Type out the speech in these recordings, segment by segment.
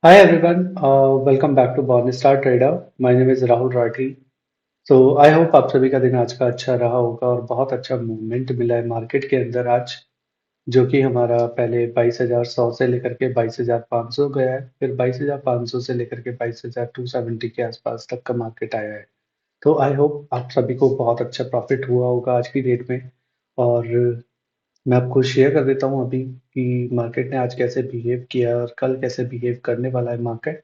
Hi everyone, welcome back to Born Star Trader. My name is Rahul Rathi. So I hope आप सभी का दिन आज का अच्छा रहा होगा और बहुत अच्छा मूवमेंट मिला है मार्केट के अंदर आज, जो कि हमारा पहले 22,100 से लेकर के 22,500 गया है, फिर 22,500 से लेकर के 22,270 के आसपास तक का मार्केट आया है। तो आई होप आप सभी को बहुत अच्छा प्रॉफिट हुआ होगा आज की डेट में। और मैं आपको शेयर कर देता हूँ अभी कि मार्केट ने आज कैसे बिहेव किया और कल कैसे बिहेव करने वाला है मार्केट।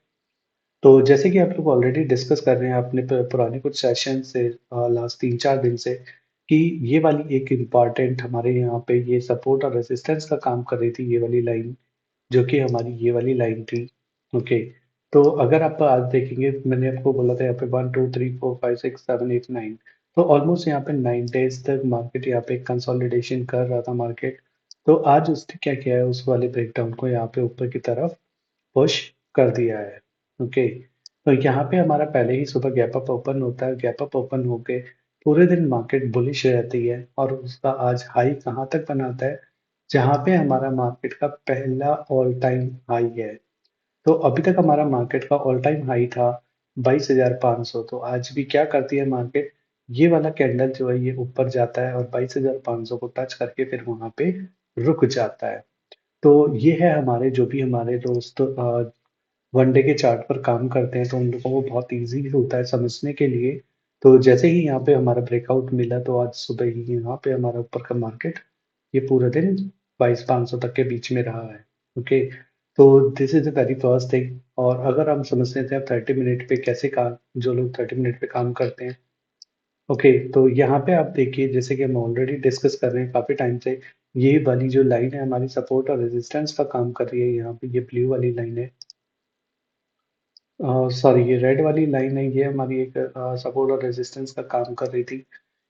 तो जैसे कि आप लोग ऑलरेडी डिस्कस कर रहे हैं अपने पुराने कुछ सेशन से लास्ट 3-4 दिन से कि ये वाली एक इम्पॉर्टेंट हमारे यहाँ पे ये सपोर्ट और रेजिस्टेंस का काम कर रही थी, ये वाली लाइन जो कि हमारी ये वाली लाइन थी। ओके, तो अगर आप आज देखेंगे, मैंने आपको बोला था यहाँ पे 1 2 3 4 5 6 7 8 9, तो ऑलमोस्ट यहाँ पे 9 डेज तक मार्केट यहाँ पे कंसोलिडेशन कर रहा था मार्केट। तो आज उसने क्या किया है, उस वाले ब्रेकडाउन को यहाँ पे ऊपर की तरफ पुश कर दिया है। ओके, तो यहाँ पे हमारा पहले ही सुबह गैप अप ओपन होता है, गैप अप ओपन होके पूरे दिन मार्केट बुलिश रहती है और उसका आज हाई कहाँ तक बनाता है, जहाँ पे हमारा मार्केट का पहला ऑल टाइम हाई है। तो अभी तक हमारा मार्केट का ऑल टाइम हाई था 22,500। तो आज भी क्या करती है मार्केट, ये वाला कैंडल जो है ये ऊपर जाता है और 22,500 को टच करके फिर वहां पे रुक जाता है। तो ये है हमारे जो भी हमारे दोस्त वनडे के चार्ट पर काम करते हैं, तो उन लोगों को बहुत ईज़ी होता है समझने के लिए। तो जैसे ही यहाँ पे हमारा ब्रेकआउट मिला, तो आज सुबह ही यहाँ पे हमारा ऊपर का मार्केट ये पूरे दिन 22,500 तक के बीच में रहा है। ओके, तो this is the very first thing. और अगर हम समझ लेते हैं 30 मिनट पे कैसे काम, जो लोग 30 मिनट पे काम करते हैं। ओके, तो यहाँ पे आप देखिए, जैसे कि हम ऑलरेडी डिस्कस कर रहे हैं काफ़ी टाइम से, ये वाली जो लाइन है हमारी सपोर्ट और रेजिस्टेंस का काम कर रही है। यहाँ पे ये ब्लू वाली लाइन है, सॉरी ये रेड वाली लाइन है, ये हमारी एक सपोर्ट और रेजिस्टेंस का काम कर रही थी।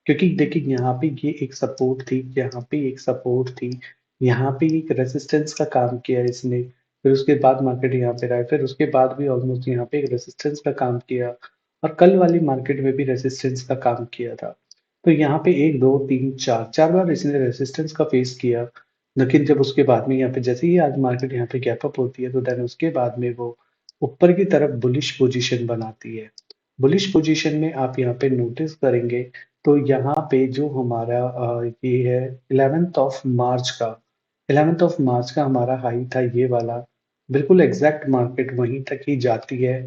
क्योंकि देखिए यहाँ पे ये एक सपोर्ट थी, यहाँ पे एक सपोर्ट थी, यहाँ पे एक रेजिस्टेंस का काम किया इसने। फिर उसके बाद मार्केट यहाँ पे रहा है, फिर उसके बाद भी ऑलमोस्ट यहाँ पे एक रेजिस्टेंस का काम किया और कल वाली मार्केट में भी रेजिस्टेंस का काम किया था। तो यहाँ पे 1 2 3 4 बार इसने रेजिस्टेंस का फेस किया। लेकिन जब उसके बाद में यहाँ पे जैसे ही आज मार्केट यहाँ पे गैप अप होती है, तो देन उसके बाद में वो ऊपर की तरफ बुलिश पोजीशन बनाती है। बुलिश पोजीशन में आप यहाँ पे नोटिस करेंगे, तो यहाँ पे जो हमारा ये है 11th ऑफ मार्च का, 11th ऑफ मार्च का हमारा हाई था ये वाला। बिल्कुल एग्जैक्ट मार्केट वहीं तक ही जाती है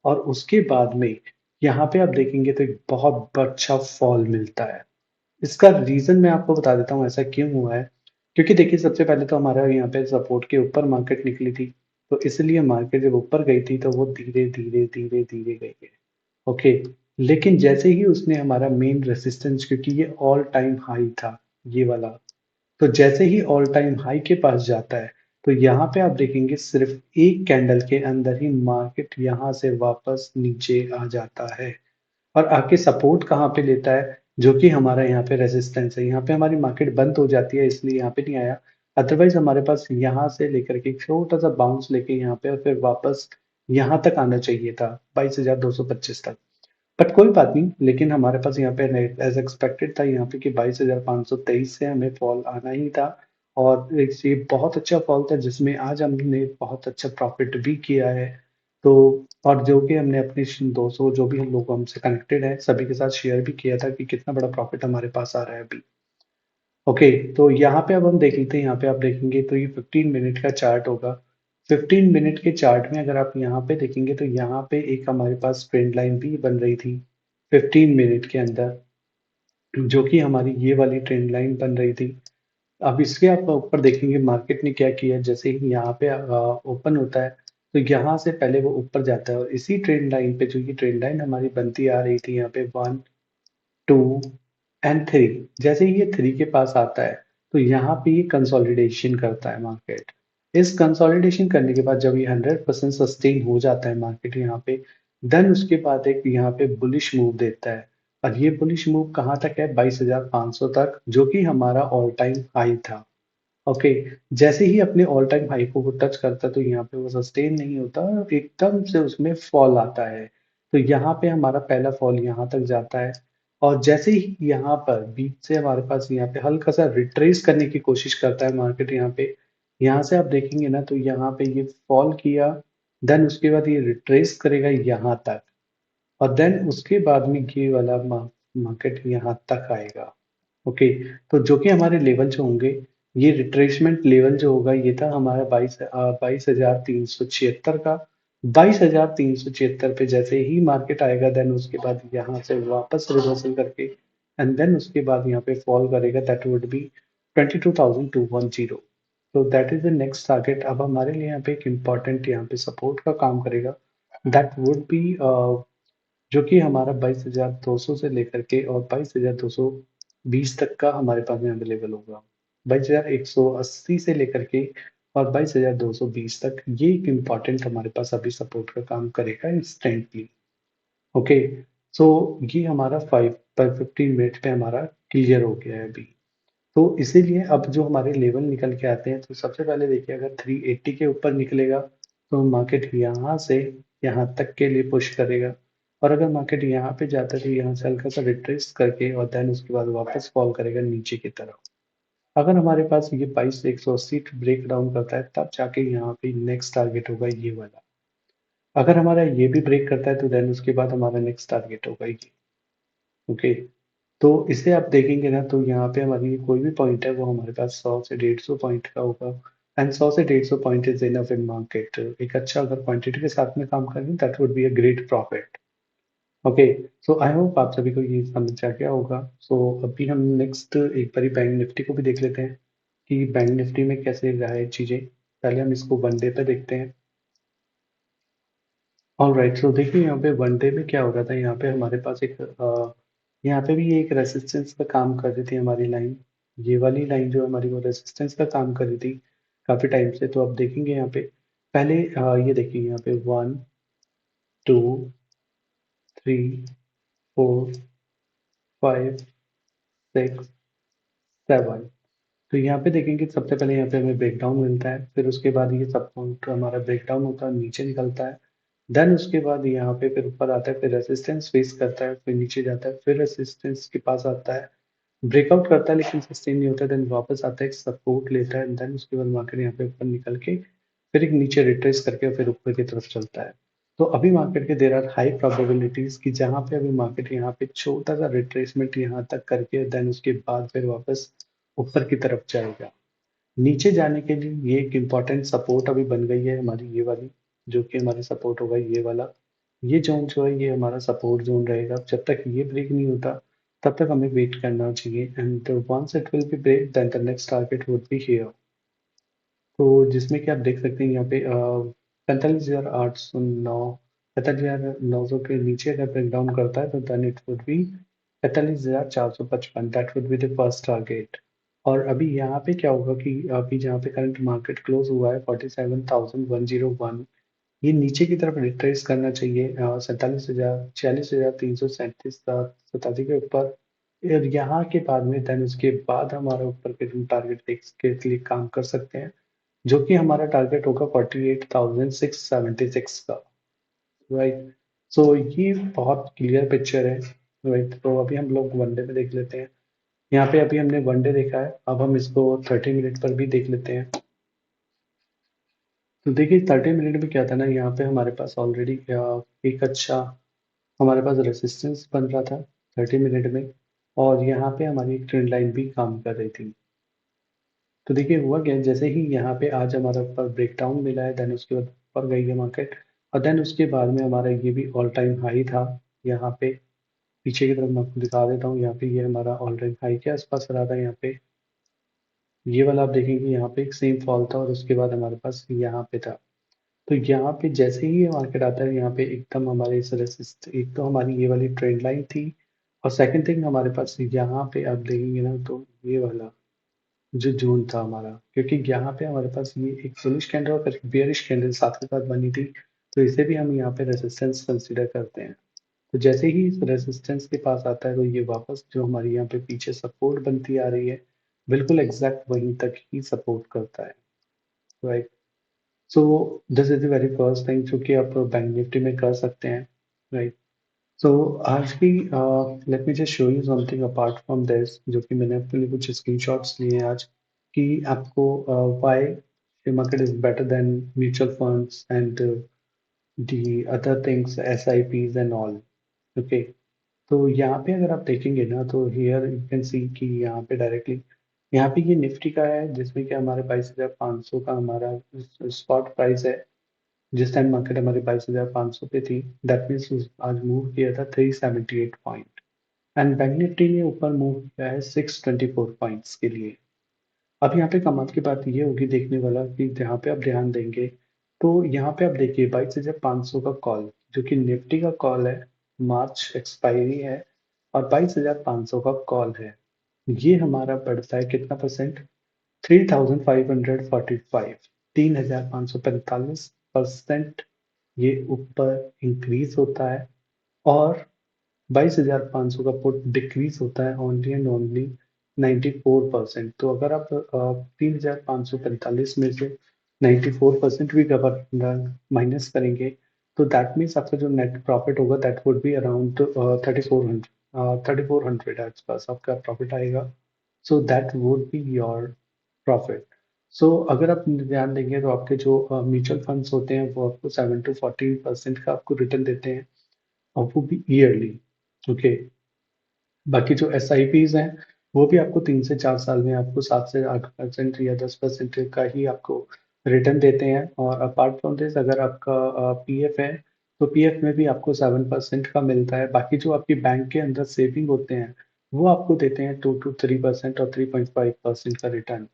और उसके बाद में यहाँ पे आप देखेंगे तो एक बहुत अच्छा फॉल मिलता है। इसका रीजन मैं आपको बता देता हूँ ऐसा क्यों हुआ है। क्योंकि देखिए, सबसे पहले तो हमारा यहाँ पे सपोर्ट के ऊपर मार्केट निकली थी, तो इसलिए मार्केट जब ऊपर गई थी तो वो धीरे धीरे धीरे धीरे गई है। ओके, लेकिन जैसे ही उसने हमारा मेन रेसिस्टेंस, क्योंकि ये ऑल टाइम हाई था ये वाला, तो जैसे ही ऑल टाइम हाई के पास जाता है, तो यहाँ पे आप देखेंगे सिर्फ एक कैंडल के अंदर ही मार्केट यहाँ से वापस नीचे आ जाता है और आके सपोर्ट कहाँ पे लेता है, जो कि हमारा यहाँ पे रेजिस्टेंस है। यहाँ पे हमारी मार्केट बंद हो जाती है, इसलिए यहाँ पे नहीं आया। अदरवाइज हमारे पास यहाँ से लेकर के एक छोटा सा बाउंस लेके यहाँ पे और फिर वापस यहाँ तक आना चाहिए था, 22,225 तक। बट कोई बात नहीं, लेकिन हमारे पास यहाँ पे एज एक्सपेक्टेड था यहाँ पे कि 22,523 से हमें फॉल आना ही था। और ये बहुत अच्छा फॉल था, जिसमें आज हमने बहुत अच्छा प्रॉफिट भी किया है। तो और जो कि हमने अपने दोस्तों, जो भी हम लोग हमसे कनेक्टेड है, सभी के साथ शेयर भी किया था कि कितना बड़ा प्रॉफिट हमारे पास आ रहा है अभी। ओके, तो यहाँ पे अब हम देख लेते हैं, यहाँ पे आप देखेंगे तो ये 15 मिनट का चार्ट होगा। 15 मिनट के चार्ट में अगर आप यहाँ पे देखेंगे, तो यहाँ पे एक हमारे पास ट्रेंड लाइन भी बन रही थी 15 मिनट के अंदर, जो कि हमारी ये वाली ट्रेंड लाइन बन रही थी। अब इसके आप ऊपर देखेंगे मार्केट ने क्या किया, जैसे ही यहाँ पे ओपन होता है, तो यहाँ से पहले वो ऊपर जाता है और इसी ट्रेंड लाइन पे, जो ये ट्रेंड लाइन हमारी बनती आ रही थी यहाँ पे 1 2 एंड 3, जैसे ही ये 3 के पास आता है, तो यहाँ पे ये कंसोलिडेशन करता है मार्केट। इस कंसोलिडेशन करने के बाद जब ये 100% सस्टेन हो जाता है मार्केट यहाँ पे, देन उसके बाद एक यहाँ पे बुलिश मूव देता है। और ये बुलिश मूव कहाँ तक है, 22,500 तक, जो कि हमारा ऑल टाइम हाई था। ओके, जैसे ही अपने ऑल टाइम हाई को वो टच करता है, तो यहाँ पे वो सस्टेन नहीं होता और एकदम से उसमें फॉल आता है। तो यहाँ पे हमारा पहला फॉल यहाँ तक जाता है और जैसे ही यहाँ पर बीच से हमारे पास यहाँ पे हल्का सा रिट्रेस करने की कोशिश करता है मार्केट यहाँ पे। यहाँ से आप देखेंगे ना, तो यहाँ पे ये फॉल किया, देन उसके बाद ये रिट्रेस करेगा यहाँ तक, और देन उसके बाद में ये वाला मार्केट यहाँ तक आएगा। ओके, तो जो कि हमारे लेवल जो होंगे, ये रिट्रेसमेंट लेवल जो होगा ये था हमारा 22,376 का। 22,376 पे जैसे ही मार्केट आएगा, देन उसके बाद यहाँ से वापस रिवर्सल करके एंड देन उसके बाद यहाँ पे फॉल करेगा, दैट वुड बी 22,210। तो that is the next target. अब हमारे लिए यहाँ पे एक इम्पॉर्टेंट यहाँ पे सपोर्ट का काम करेगा, दैट वुड बी जो कि हमारा 22,200 से लेकर के और 22,220 तक का हमारे पास में अवेलेबल होगा। 22,180 से लेकर के और 22,220 तक, ये एक इम्पॉर्टेंट हमारे पास अभी सपोर्ट का काम करेगा इंस्टेंटली। ओके, सो ये हमारा 15 मिनट पे हमारा क्लियर हो गया है अभी। तो इसीलिए अब जो हमारे लेवल निकल के आते हैं, तो सबसे पहले देखिए अगर 380 के ऊपर निकलेगा तो मार्केट यहाँ से यहाँ तक के लिए पुश करेगा, और अगर मार्केट यहाँ पे जाता है तो यहाँ से हल्का सा रिट्रेस करके और देन उसके बाद वापस फॉल करेगा नीचे की तरफ। अगर हमारे पास ये 22,180 ब्रेक डाउन करता है तब जाके यहाँ पे नेक्स्ट टारगेट होगा ये वाला। अगर हमारा ये भी ब्रेक करता है तो देन उसके बाद हमारा नेक्स्ट टारगेट होगा ये। ओके, तो इसे आप देखेंगे ना तो यहाँ पे हमारी कोई भी पॉइंट है वो हमारे पास 100 से 150 पॉइंट का होगा, एंड 100 से 150 point is enough in market. एक अच्छा अगर क्वांटिटी के साथ में काम करें that would be a great profit. Okay, so I hope आप सभी को ये समझ आ गया होगा। सो अभी हम नेक्स्ट एक बारी बैंक निफ्टी को भी देख लेते हैं कि बैंक निफ्टी में कैसे रहा है चीजें। पहले हम इसको वन डे पे देखते हैं। ऑलराइट, सो देखिए यहाँ पे वन डे में क्या हो रहा था, यहाँ पे हमारे पास एक यहाँ पे भी एक रेसिस्टेंस का काम कर रही थी हमारी लाइन। ये वाली लाइन जो हमारी वो रेसिस्टेंस का काम कर रही थी काफी टाइम से। तो अब देखेंगे यहाँ पे पहले ये देखिए यहाँ पे 1, 2, 3, 4, 5, 6, 7। तो यहाँ पे देखेंगे सबसे पहले यहाँ पे हमें ब्रेकडाउन मिलता है, फिर उसके बाद ये सब पॉइंट हमारा ब्रेकडाउन होता है, नीचे निकलता है। देन उसके बाद यहाँ पे फिर ऊपर आता है, फिर रेसिस्टेंस फेस करता है, फिर नीचे जाता है, फिर रेसिस्टेंस के पास आता है, ब्रेकआउट करता है लेकिन सस्टेन नहीं होता, देन वापस आता है, एक सपोर्ट लेता है, देन उसके बाद मार्केट यहाँ पे ऊपर निकल के फिर एक नीचे रिट्रेस करके फिर ऊपर की तरफ चलता है। तो अभी मार्केट के देर आर हाई प्रोबेबिलिटीज कि जहाँ पे अभी मार्केट यहाँ पे छोटा सा रिट्रेसमेंट यहाँ तक करके देन उसके बाद फिर वापस ऊपर की तरफ जाएगा। नीचे जाने के लिए ये एक इम्पॉर्टेंट सपोर्ट अभी बन गई है हमारी ये वाली, जो कि हमारी सपोर्ट होगा ये वाला। ये जोन जो है ये हमारा सपोर्ट जोन रहेगा। जब तक ये ब्रेक नहीं होता तब तक हमें वेट करना चाहिए, and once it will be break then the next target would be here. तो जिसमें कि आप देख सकते हैं यहाँ पे 45,809, 45,900 के नीचे अगर ब्रेक डाउन करता है तो then it would be 45,455, that would be the first target. और अभी यहाँ पे क्या होगा कि अभी जहाँ पे करंट मार्केट क्लोज हुआ है 47,101, ये नीचे की तरफ रिट्रेस करना चाहिए 47,46,337 के ऊपर, और यहाँ के बाद में देन उसके बाद हमारा ऊपर के हम टारगेट के लिए काम कर सकते हैं, जो कि हमारा टारगेट होगा 48,676 का। राइट, सो ये बहुत क्लियर पिक्चर है। राइट, तो अभी हम लोग वनडे में देख लेते हैं। यहाँ पे अभी हमने वनडे देखा है, अब हम इसको 30 मिनट पर भी देख लेते हैं। तो देखिए 30 मिनट में क्या था ना, यहाँ पे हमारे पास ऑलरेडी एक अच्छा हमारे पास रेसिस्टेंस बन रहा था 30 मिनट में, और यहाँ पे हमारी एक ट्रेंड लाइन भी काम कर रही थी। तो देखिए हुआ क्या, जैसे ही यहाँ पे आज हमारा ऊपर ब्रेकडाउन मिला है देन उसके बाद ऊपर गई है मार्केट, और देन उसके बाद में हमारा ये भी ऑल टाइम हाई था यहाँ पे। पीछे की तरफ मैं आपको दिखा देता हूँ, यहाँ पे ये हमारा ऑल टाइम हाई के आसपास रहा था यहाँ पे। ये वाला आप देखेंगे यहाँ पे एक सेम फॉल था और उसके बाद हमारे पास यहाँ पे था। तो यहाँ पे जैसे ही ये मार्केट आता है यहाँ पे एकदम हमारे इस रेसिस्ट, एक तो हमारी ये वाली ट्रेंड लाइन थी, और सेकंड थिंग हमारे पास यहाँ पे आप देखेंगे ना तो ये वाला जो जोन था हमारा, क्योंकि यहाँ पे हमारे पास ये एक बुलिश कैंडल और फिर बेयरिश कैंडल साथ के साथ बनी थी, तो इसे भी हम यहाँ पे रेजिस्टेंस कंसीडर करते हैं। तो जैसे ही इस रेजिस्टेंस के पास आता है तो ये वापस जो हमारी यहाँ पे पीछे सपोर्ट बनती आ रही है, बिल्कुल एग्जैक्ट वहीं तक ही सपोर्ट करता है। Right, so this is the very first thing जो कि आप बैंक निफ्टी में कर सकते हैं। राइट, सो आज की let me just show you something apart from this, जो कि मैंने अपने लिए कुछ स्क्रीनशॉट्स लिए हैं आज, कि आपको why the market is better than mutual funds and the other things, SIPs and all. Okay, तो यहाँ पे अगर आप देखेंगे ना तो हियर यू कैन सी कि यहाँ पे डायरेक्टली यहाँ पे ये निफ्टी का है जिसमें कि हमारे 22,500 का हमारा स्पॉट प्राइस है। जिस टाइम मार्केट हमारी 22,500 पे थी, दैट मीन्स आज मूव किया था 378 पॉइंट, एंड बैंक निफ्टी ने ऊपर मूव किया है 624 पॉइंट्स के लिए। अब यहाँ पे कमाल की बात ये होगी देखने वाला कि जहाँ पे आप ध्यान देंगे तो यहाँ पे आप देखिए 22,500 का कॉल, जो कि निफ्टी का कॉल है, मार्च एक्सपायरी है, और 22,500 का कॉल है। ये हमारा बढ़ता है कितना परसेंट? 3,545, 3,545% ये ऊपर इंक्रीज होता है। और 22,500 का पुट डिक्रीज होता है ओनली एंड ओनली 94%। तो अगर आप 3,545 में से 94% भी कवर माइनस करेंगे तो दैट मीन्स आपका जो नेट प्रॉफिट होगा दैट वुड बी अराउंड 3,400 आसपास आपका प्रॉफिट आएगा। So that would be your profit. So अगर आप ध्यान देंगे तो आपके जो म्यूचुअल फंड्स होते हैं वो आपको 7 to 14% का आपको रिटर्न देते हैं, और वो भी ईयरली। ओके, बाकी जो एस आई पीज हैं वो भी आपको 3 से 4 साल में आपको 7 से 8% या 10% का ही आपको रिटर्न देते हैं। और अपार्ट फ्रॉम दिस अगर आपका पी एफ है तो पी एफ में भी आपको 7% का मिलता है। बाकी जो आपकी बैंक के अंदर सेविंग होते हैं वो आपको देते हैं 2 to 3% और 3.5% का रिटर्न।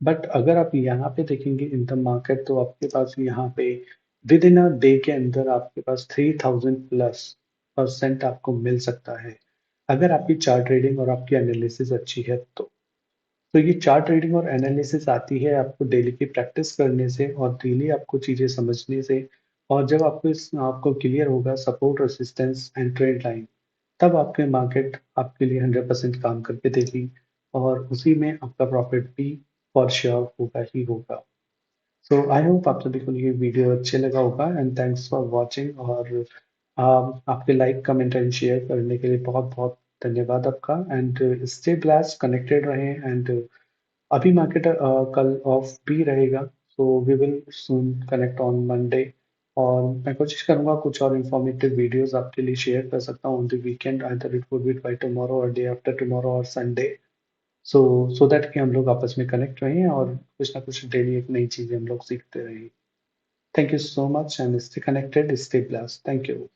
बट अगर आप यहाँ पे देखेंगे इन द मार्केट तो आपके पास यहाँ पे विद इन अ डे के अंदर आपके पास 3,000+ % आपको मिल सकता है, अगर आपकी चार्ट ट्रेडिंग और आपकी एनालिसिस अच्छी है तो। तो ये चार्ट ट्रेडिंग और एनालिसिस आती है आपको डेली की प्रैक्टिस करने से और डेली आपको चीज़ें समझने से। और जब आपको क्लियर होगा support, resistance and trend line, तब आपके मार्केट आपके लिए 100% काम करके देगी, और उसी में आपका प्रॉफिट भी फॉर श्योर होगा ही होगा। सो आई होप आप सभी को ये वीडियो अच्छे लगा होगा, एंड थैंक्स फॉर वॉचिंग। और आपके लाइक, कमेंट एंड शेयर करने के लिए बहुत बहुत धन्यवाद आपका। एंड स्टे ब्लेस्ड, कनेक्टेड रहें। एंड अभी मार्केट कल ऑफ भी रहेगा, so we will soon connect on Monday. और मैं कोशिश करूंगा कुछ और इन्फॉर्मेटिव वीडियोस आपके लिए शेयर कर सकता हूँ on the weekend, either it would B by tomorrow और डे आफ्टर टुमारो और संडे। सो सो दैट कि हम लोग आपस में कनेक्ट रहें और कुछ ना कुछ डेली एक नई चीज़ें हम लोग सीखते रहें। Thank you so much and stay connected, stay blessed. Thank you.